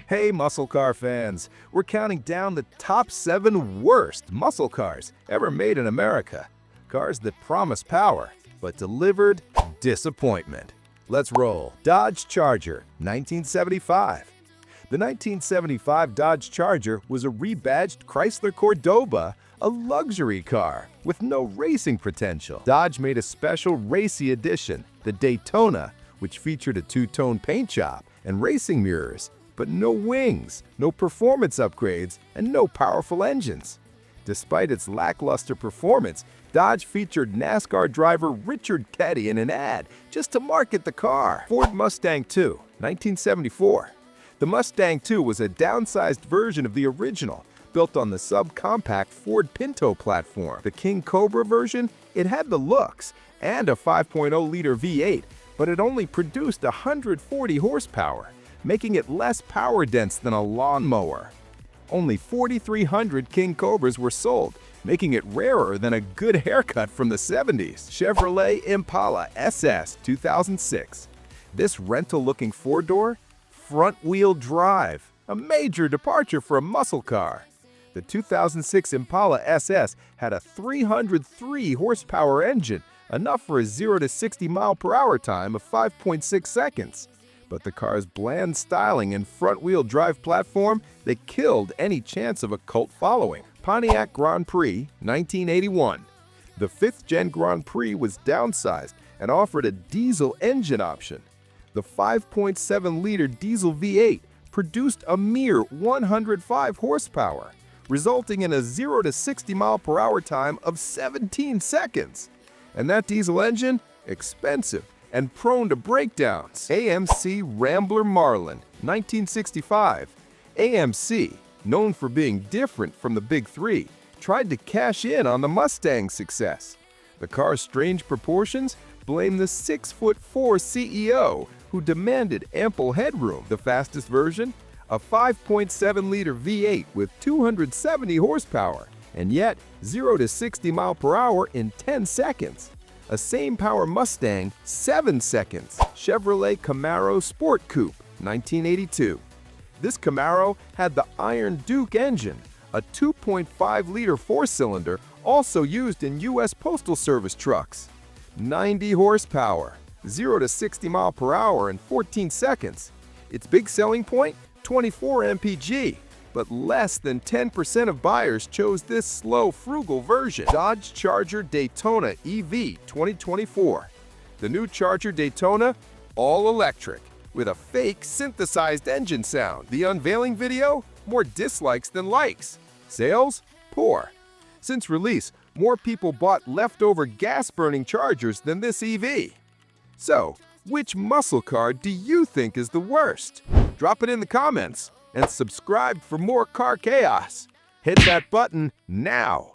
Hey muscle car fans, we're counting down the top 7 worst muscle cars ever made in America. Cars that promise power, but delivered disappointment. Let's roll. Dodge Charger, 1975. The 1975 Dodge Charger was a rebadged Chrysler Cordoba, a luxury car with no racing potential. Dodge made a special racy edition, the Daytona, which featured a two-tone paint job and racing mirrors, but no wings, no performance upgrades, and no powerful engines. Despite its lackluster performance, Dodge featured NASCAR driver Richard Petty in an ad just to market the car. Ford Mustang II, 1974. The Mustang II was a downsized version of the original, built on the subcompact Ford Pinto platform. The King Cobra version, it had the looks and a 5.0-liter V8, but it only produced 140 horsepower, making it less power-dense than a lawnmower. Only 4,300 King Cobras were sold, making it rarer than a good haircut from the 70s. Chevrolet Impala SS 2006. This rental-looking four-door, front-wheel drive, a major departure for a muscle car. The 2006 Impala SS had a 303 horsepower engine, enough for a 0 to 60 mile/hour time of 5.6 seconds. But the car's bland styling and front-wheel drive platform, they killed any chance of a cult following. Pontiac Grand Prix, 1981. The 5th-gen Grand Prix was downsized and offered a diesel engine option. The 5.7-liter diesel V8 produced a mere 105 horsepower, resulting in a 0 to 60 mile/hour time of 17 seconds. And that diesel engine? Expensive and prone to breakdowns. AMC Rambler Marlin, 1965. AMC, known for being different from the Big Three, tried to cash in on the Mustang's success. The car's strange proportions blame the 6'4" CEO, who demanded ample headroom. The fastest version? A 5.7-liter V8 with 270 horsepower, and yet 0 to 60 mile/hour in 10 seconds. A same-power Mustang, 7 seconds. Chevrolet Camaro Sport Coupe, 1982. This Camaro had the Iron Duke engine, a 2.5-liter four-cylinder also used in U.S. Postal Service trucks. 90 horsepower, 0 to 60 mile/hour in 14 seconds. Its big selling point? 24 mpg. But less than 10% of buyers chose this slow, frugal version. Dodge Charger Daytona EV 2024. The new Charger Daytona, all electric, with a fake synthesized engine sound. The unveiling video? More dislikes than likes. Sales? Poor. Since release, more people bought leftover gas-burning Chargers than this EV. So, which muscle car do you think is the worst? Drop it in the comments. And subscribe for more car chaos. Hit that button now.